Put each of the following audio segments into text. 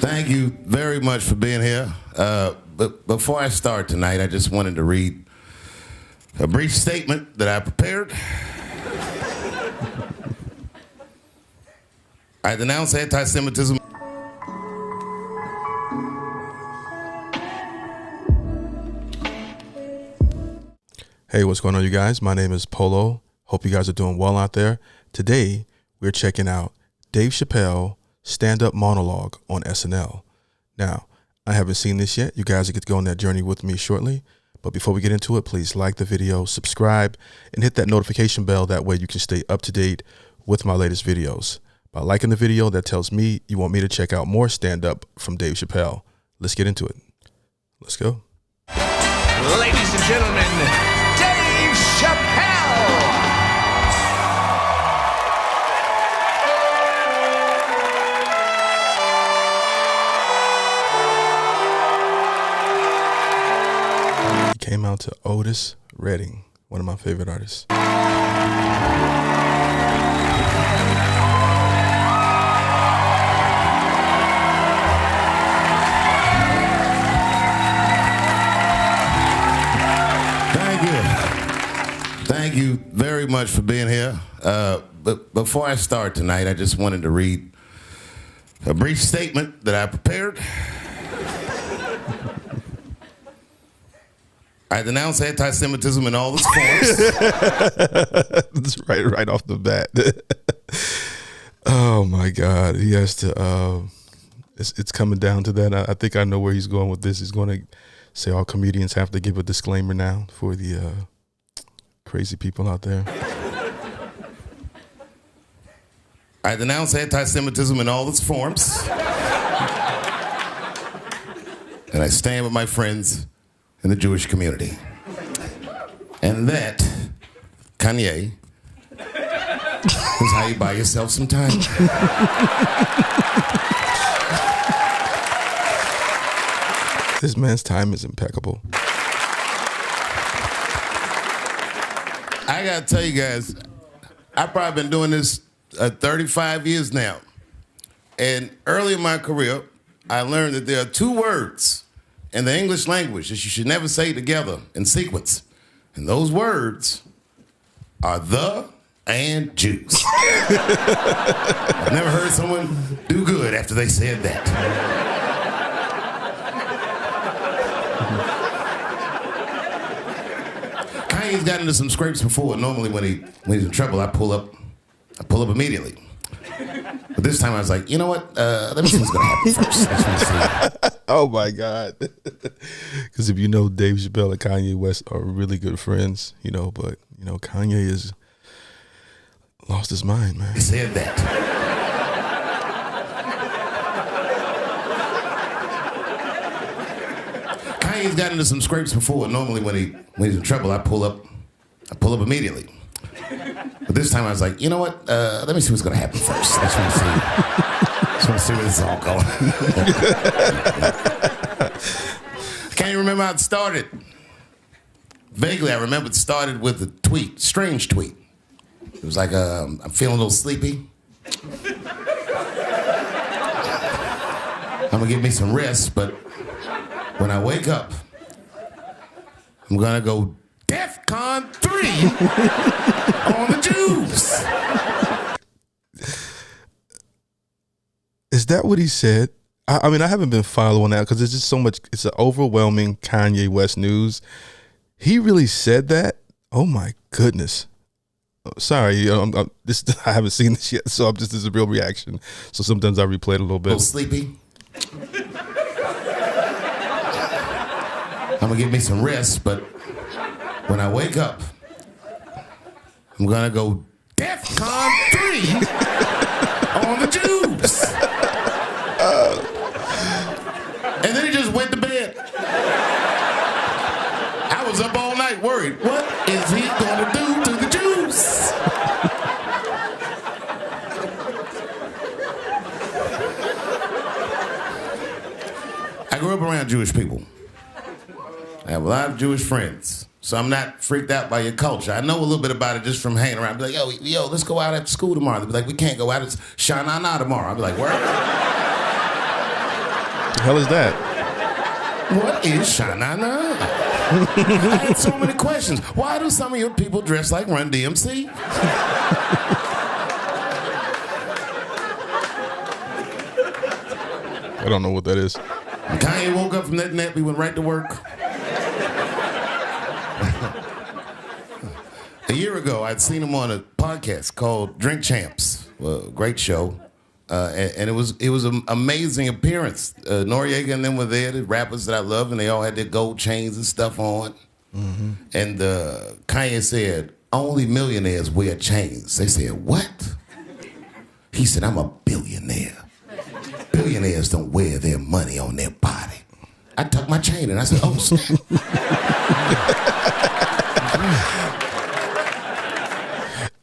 Thank you very much for being here. But before I start tonight, I just wanted to read a brief statement that I prepared. I denounce anti-Semitism. Hey, what's going on, you guys? My name is Polo. Hope you guys are doing well out there. Today, we're checking out Dave Chappelle stand-up monologue on SNL. Now, I haven't seen this yet. You guys get to go on that journey with me shortly. But before we get into it, please like the video, subscribe, and hit that notification bell. That way you can stay up to date with my latest videos. By liking the video, that tells me you want me to check out more stand-up from Dave Chappelle. Let's get into it. Let's go. Ladies and gentlemen, Dave Chappelle! He came out to Otis Redding, one of my favorite artists. Thank you very much for being here. But before I start tonight, I just wanted to read a brief statement that I prepared. I denounce anti-Semitism in all its forms. That's right off the bat. Oh my God, he has to. It's coming down to that. I think I know where he's going with this. He's going to say all comedians have to give a disclaimer now for the crazy people out there. I denounce anti-Semitism in all its forms. And I stand with my friends in the Jewish community. And that, Kanye, is how you buy yourself some time. This man's time is impeccable. I gotta tell you guys, I've probably been doing this 35 years now. And early in my career, I learned that there are two words in the English language that you should never say together in sequence. And those words are the and Jews. I've never heard someone do good after they said that. He's gotten into some scrapes before. Normally when he's in trouble, I pull up immediately. But this time I was like, you know what? Let me see what's gonna happen first. I just want to see. Oh my God. Because if you know, Dave Chappelle and Kanye West are really good friends, but Kanye has lost his mind, man. He said that. He's gotten into some scrapes before. Normally when he's in trouble, I pull up immediately. But this time I was like, you know what? Let me see what's gonna happen first. I just want to see where this is all going. I can't even remember how it started. Vaguely, I remember it started with a tweet, strange tweet. It was like, I'm feeling a little sleepy. I'm gonna give me some rest, but when I wake up, I'm gonna go DEFCON 3 on the Jews. Is that what he said? I mean, I haven't been following that because there's just so much. It's an overwhelming Kanye West news. He really said that? Oh my goodness. Sorry, I haven't seen this yet, so this is a real reaction. So sometimes I replay it a little bit. A little sleepy. I'm gonna give me some rest, but when I wake up, I'm gonna go DEFCON 3 on the Jews. And then he just went to bed. I was up all night worried. What is he gonna do to the Jews? I grew up around Jewish people. I have a lot of Jewish friends, so I'm not freaked out by your culture. I know a little bit about it just from hanging around. I'd be like, yo, let's go out after school tomorrow. They'd be like, we can't go out. It's Shana tomorrow. I'd be like, where? hell is that? What is Sha-na-na? I had so many questions. Why do some of your people dress like Run DMC? I don't know what that is. Kanye woke up from that nap, he went right to work. A year ago, I'd seen him on a podcast called Drink Champs. Great show. And it was an amazing appearance. Noriega and them were there, the rappers that I love, and they all had their gold chains and stuff on. Mm-hmm. And Kanye said, only millionaires wear chains. They said, what? He said, I'm a billionaire. Billionaires don't wear their money on their body. I tucked my chain and I said, oh, snap.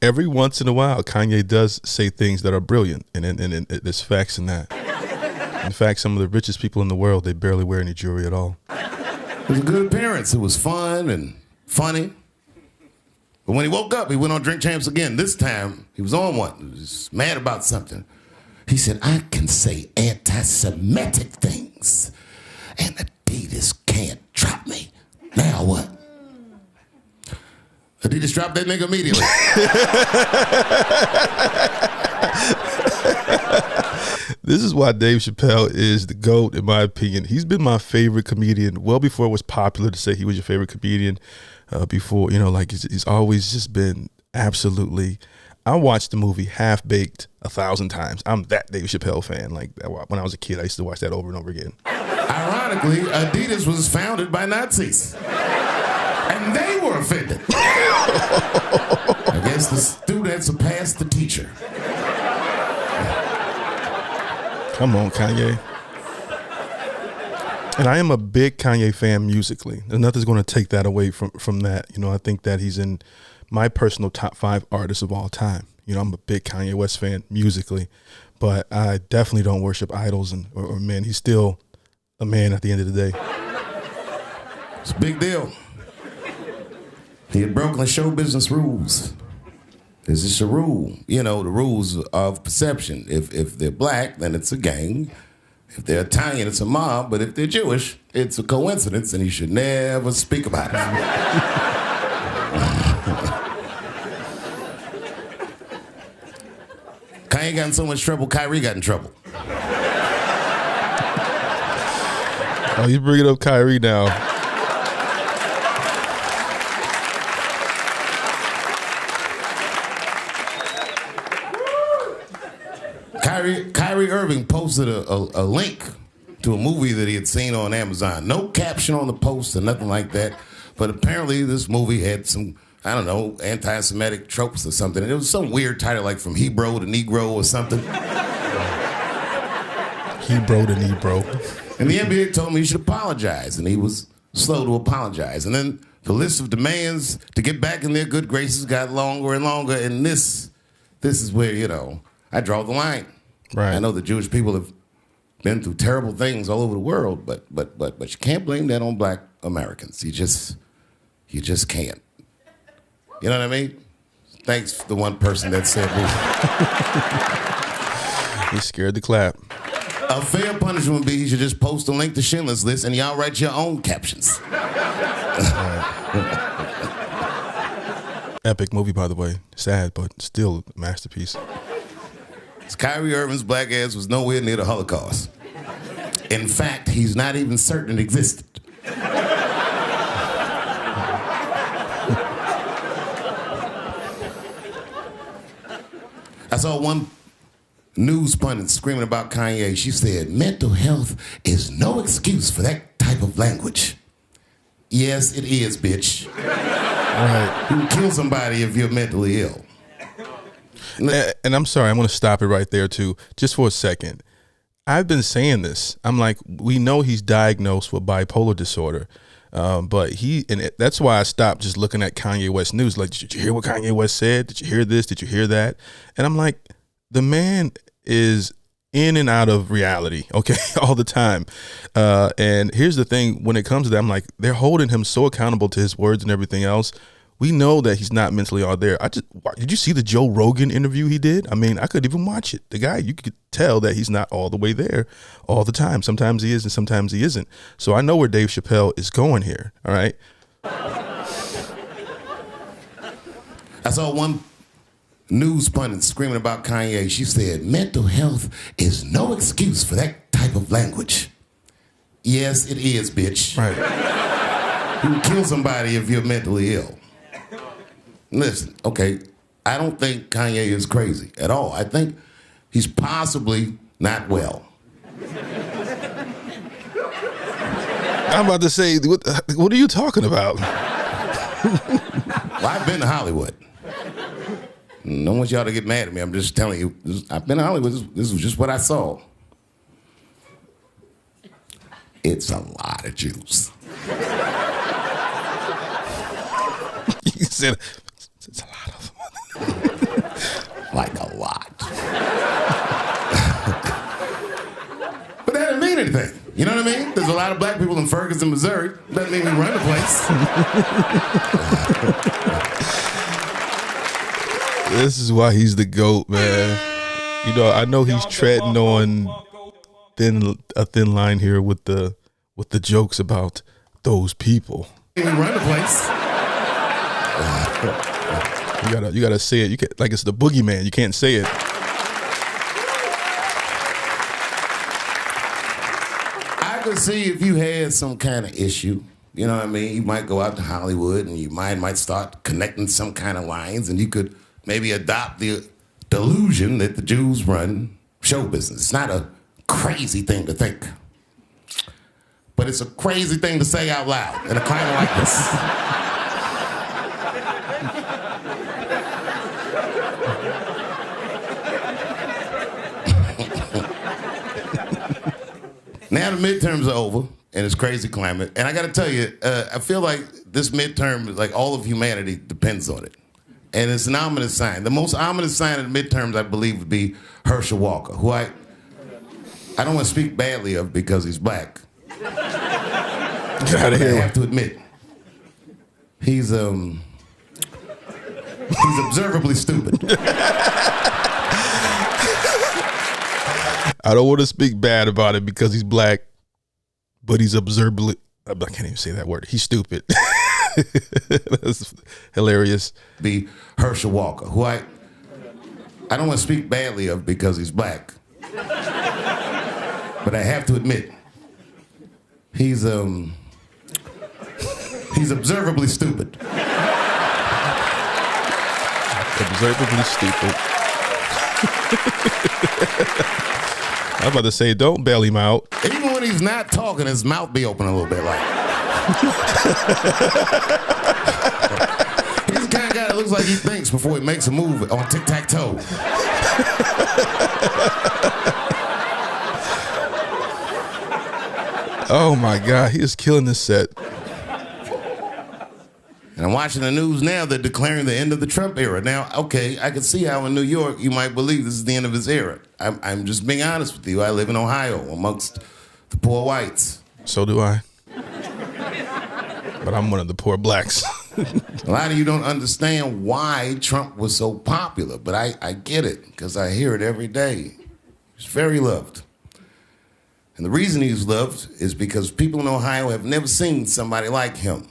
Every once in a while, Kanye does say things that are brilliant, and there's facts in that. In fact, some of the richest people in the world, they barely wear any jewelry at all. It was a good appearance. It was fun and funny. But when he woke up, he went on Drink Champs again. This time, he was on one. He was mad about something. He said, I can say anti-Semitic things, and Adidas can't drop me. Now what? Adidas dropped that nigga immediately. This is why Dave Chappelle is the GOAT, in my opinion. He's been my favorite comedian well before it was popular to say he was your favorite comedian. Before, like he's always just been absolutely. I watched the movie Half Baked 1,000 times. I'm that Dave Chappelle fan. Like when I was a kid, I used to watch that over and over again. Ironically, Adidas was founded by Nazis. And they were offended. I guess the student surpassed the teacher. Come on, Kanye. And I am a big Kanye fan musically. And nothing's going to take that away from that. I think that he's in my personal top 5 artists of all time. I'm a big Kanye West fan musically, but I definitely don't worship idols or men. He's still a man at the end of the day. It's a big deal. He had broken the show business rules. This is a rule. The rules of perception. If they're black, then it's a gang. If they're Italian, it's a mob. But if they're Jewish, it's a coincidence, and you should never speak about it. Kanye got in so much trouble, Kyrie got in trouble. Oh, you bringing up Kyrie now. Kyrie Irving posted a link to a movie that he had seen on Amazon. No caption on the post or nothing like that. But apparently this movie had some, I don't know, anti-Semitic tropes or something. And it was some weird title like From Hebrew to Negro or something. Hebrew to Negro. And the NBA told me he should apologize. And he was slow to apologize. And then the list of demands to get back in their good graces got longer and longer. And this is where, I draw the line. Right. I know the Jewish people have been through terrible things all over the world, but you can't blame that on black Americans. You just can't. You know what I mean? Thanks to the one person that said this. He's scared to clap. A fair punishment would be you should just post a link to Schindler's List and y'all write your own captions. Epic movie, by the way. Sad, but still a masterpiece. Kyrie Irving's black ass was nowhere near the Holocaust. In fact, he's not even certain it existed. I saw one news pundit screaming about Kanye. She said, mental health is no excuse for that type of language. Yes, it is, bitch. Right. You can kill somebody if you're mentally ill. And I'm sorry, I'm going to stop it right there, too, just for a second. I've been saying this. I'm like, we know he's diagnosed with bipolar disorder, but that's why I stopped just looking at Kanye West news. Like, did you hear what Kanye West said? Did you hear this? Did you hear that? And I'm like, the man is in and out of reality, okay, all the time. And here's the thing, when it comes to that, I'm like, they're holding him so accountable to his words and everything else. We know that he's not mentally all there. Did you see the Joe Rogan interview he did? I mean, I couldn't even watch it. The guy, you could tell that he's not all the way there all the time. Sometimes he is and sometimes he isn't. So I know where Dave Chappelle is going here. All right. I saw one news pundit screaming about Kanye. She said, mental health is no excuse for that type of language. Yes, it is, bitch. Right. You can kill somebody if you're mentally ill. Listen, okay, I don't think Kanye is crazy at all. I think he's possibly not well. I'm about to say, what are you talking about? Well, I've been to Hollywood. I don't want y'all to get mad at me. I'm just telling you. I've been to Hollywood. This was just what I saw. It's a lot of Jews. You said it's a lot of them. Like a lot. But that didn't mean anything. You know what I mean? There's a lot of black people in Ferguson, Missouri. Doesn't mean we run the place. This is why he's the GOAT, man. You know, I know he's treading on a thin line here with the jokes about those people. We run the place. You gotta say it. You can't, like it's the boogeyman. You can't say it. I could see if you had some kind of issue. You know what I mean? You might go out to Hollywood and your mind might start connecting some kind of lines, and you could maybe adopt the delusion that the Jews run show business. It's not a crazy thing to think. But it's a crazy thing to say out loud in a climate like this. Now the midterms are over in this crazy climate, and I got to tell you, I feel like this midterm, like all of humanity, depends on it. And it's an ominous sign. The most ominous sign of the midterms, I believe, would be Herschel Walker, who I don't want to speak badly of because he's black. Get out of here. I have to admit, he's observably stupid. I don't want to speak bad about it because he's black, but he's observably. I can't even say that word. He's stupid. That's hilarious. Be Herschel Walker, who I don't want to speak badly of because he's black, but I have to admit, he's observably stupid. Observably stupid. I was about to say, don't bail him out. Even when he's not talking, his mouth be open a little bit like. He's the kind of guy that looks like he thinks before he makes a move on tic-tac-toe. Oh my God, he is killing this set. And I'm watching the news now, they're declaring the end of the Trump era. Now, okay, I can see how in New York you might believe this is the end of his era. I'm just being honest with you. I live in Ohio amongst the poor whites. So do I. But I'm one of the poor blacks. A lot of you don't understand why Trump was so popular, but I get it because I hear it every day. He's very loved. And the reason he's loved is because people in Ohio have never seen somebody like him.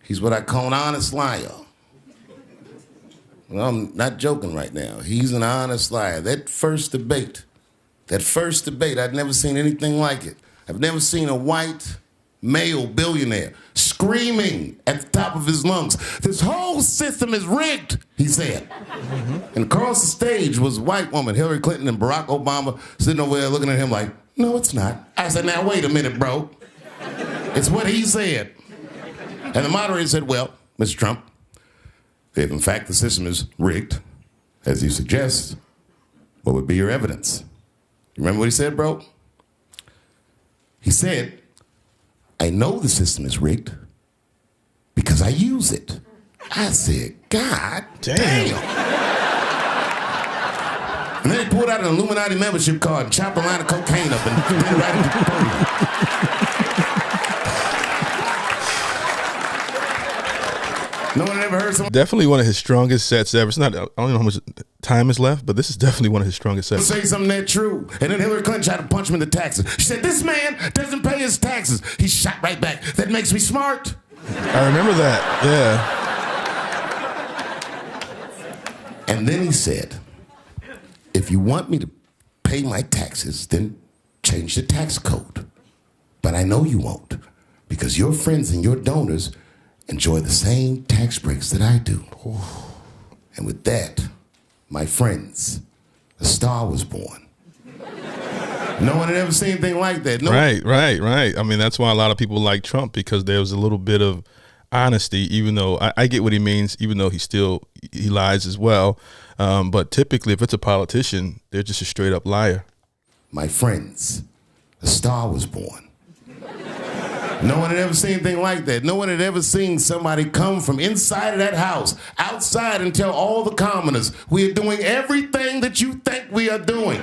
He's what I call an honest liar. Well, I'm not joking right now. He's an honest liar. That first debate, I'd never seen anything like it. I've never seen a white male billionaire screaming at the top of his lungs, "This whole system is rigged," he said. And across the stage was a white woman, Hillary Clinton and Barack Obama, sitting over there looking at him like, "No, it's not." I said, "Now, wait a minute, bro. It's what he said." And the moderator said, "Well, Mr. Trump, if in fact the system is rigged, as you suggest, what would be your evidence?" You remember what he said, bro? He said, "I know the system is rigged because I use it." I said, "God damn." And then he pulled out an Illuminati membership card and chopped a line of cocaine up and did it right into the podium. No definitely one of his strongest sets ever. It's not. I don't know how much time is left, but this is definitely one of his strongest sets. Say something that's true. And then Hillary Clinton tried to punch him in the taxes. She said, "This man doesn't pay his taxes." He shot right back. "That makes me smart." I remember that. Yeah. And then he said, "If you want me to pay my taxes, then change the tax code. But I know you won't, because your friends and your donors enjoy the same tax breaks that I do." And with that, my friends, a star was born. No one had ever seen anything like that. No. Right. I mean, that's why a lot of people like Trump, because there was a little bit of honesty, even though I get what he means, even though he lies as well. But typically, if it's a politician, they're just a straight up liar. My friends, a star was born. No one had ever seen anything like that. No one had ever seen somebody come from inside of that house, outside, and tell all the commoners, "We are doing everything that you think we are doing,"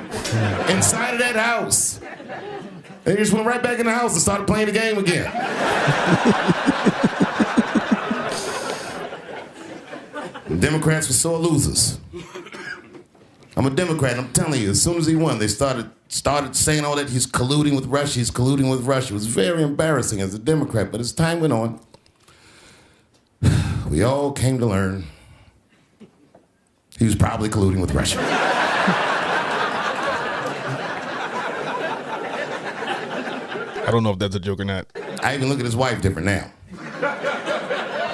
inside of that house. And he just went right back in the house and started playing the game again. Democrats were sore losers. I'm a Democrat, and I'm telling you, as soon as he won, they started saying all that he's colluding with Russia, It was very embarrassing as a Democrat, but as time went on, we all came to learn he was probably colluding with Russia. I don't know if that's a joke or not. I even look at his wife different now.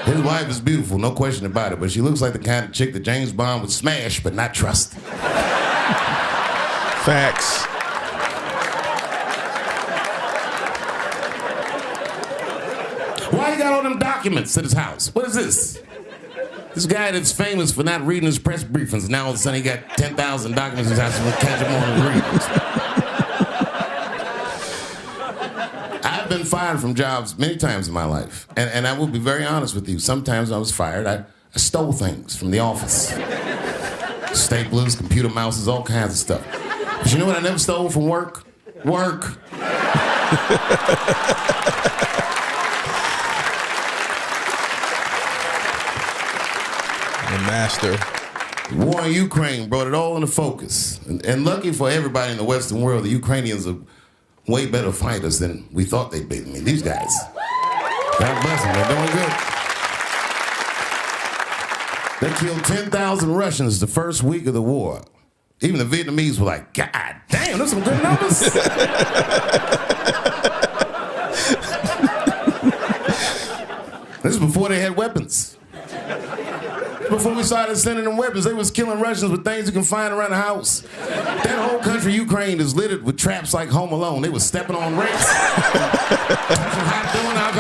His wife is beautiful, no question about it, but she looks like the kind of chick that James Bond would smash but not trust. Facts. Why you got all them documents at his house? What is this? This guy that's famous for not reading his press briefings, now all of a sudden he got 10,000 documents in his house and we'll catch him on his readings. I've been fired from jobs many times in my life. And I will be very honest with you. Sometimes when I was fired, I stole things from the office. Staplers, computer mouses, all kinds of stuff. But you know what I never stole from work? Work. The master. The war in Ukraine brought it all into focus. And lucky for everybody in the Western world, the Ukrainians are way better fighters than we thought they'd be. I mean, these guys, God bless them, they're doing good. They killed 10,000 Russians the first week of the war. Even the Vietnamese were like, "God damn, those some good numbers." This is before they had weapons. Before we started sending them weapons, they was killing Russians with things you can find around the house. That whole country, Ukraine, is littered with traps like Home Alone. They was stepping on rakes. Touching hot doorknobs.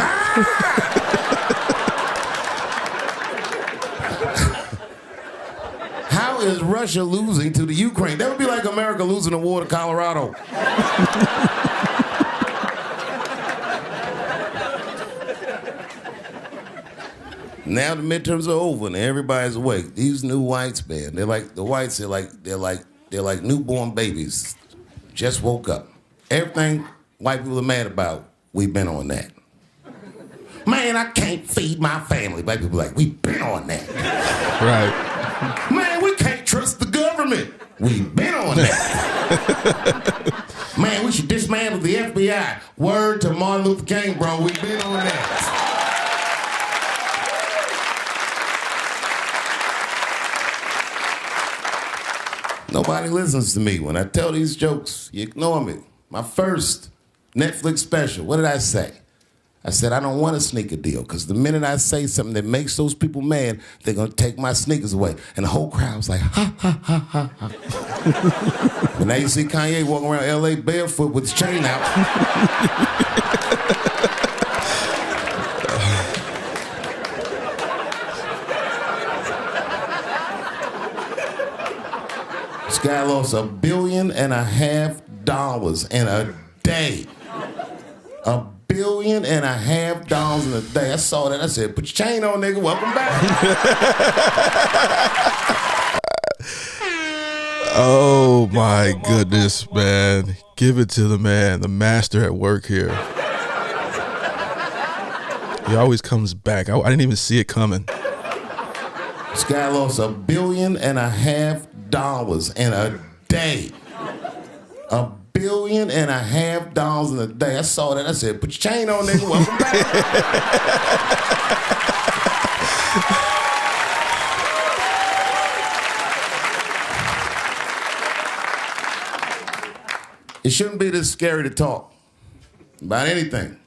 How is Russia losing to the Ukraine? That would be like America losing the war to Colorado. Now the midterms are over and everybody's awake. These new whites, man, they're like the whites. They're like newborn babies, just woke up. Everything white people are mad about, we've been on that. Man, I can't feed my family. Black people are like, we've been on that. Right. Man, we can't trust the government. We've been on that. Man, we should dismantle the FBI. Word to Martin Luther King, bro. We've been on that. Nobody listens to me. When I tell these jokes, you ignore me. My first Netflix special, what did I say? I said, I don't want a sneaker deal, because the minute I say something that makes those people mad, they're going to take my sneakers away. And the whole crowd was like, ha, ha, ha, ha, ha. And now you see Kanye walking around L.A. barefoot with his chain out. This guy lost $1.5 billion in a day. $1.5 billion in a day. I saw that. I said, put your chain on, nigga. Welcome back. Oh my goodness, man. Give it to the man, the master at work here. He always comes back. I didn't even see it coming. This guy lost $1.5 billion in a day. $1.5 billion in a day. I saw that. I said, put your chain on, nigga. Welcome back. It shouldn't be this scary to talk about anything.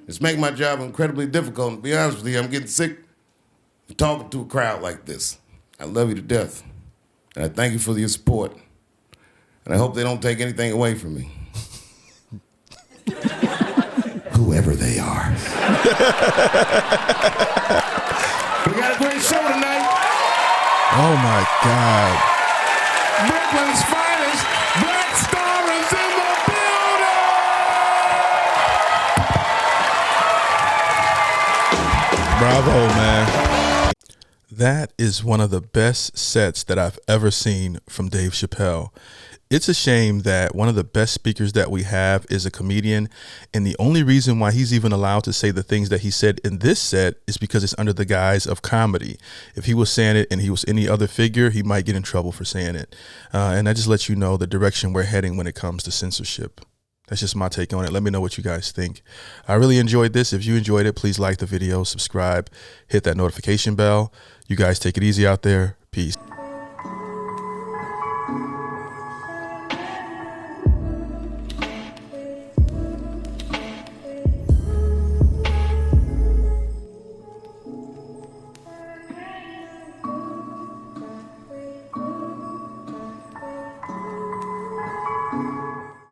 It's making my job incredibly difficult. And to be honest with you, I'm getting sick of talking to a crowd like this. I love you to death. And I thank you for your support. And I hope they don't take anything away from me. Whoever they are. We got a great show tonight. Oh my God. Brooklyn's finest black star is in the building. Bravo, man. That is one of the best sets that I've ever seen from Dave Chappelle. It's a shame that one of the best speakers that we have is a comedian, and the only reason why he's even allowed to say the things that he said in this set is because it's under the guise of comedy. If he was saying it and he was any other figure, he might get in trouble for saying it. And that just lets you know the direction we're heading when it comes to censorship. That's just my take on it. Let me know what you guys think. I really enjoyed this. If you enjoyed it, please like the video, subscribe, hit that notification bell. You guys take it easy out there.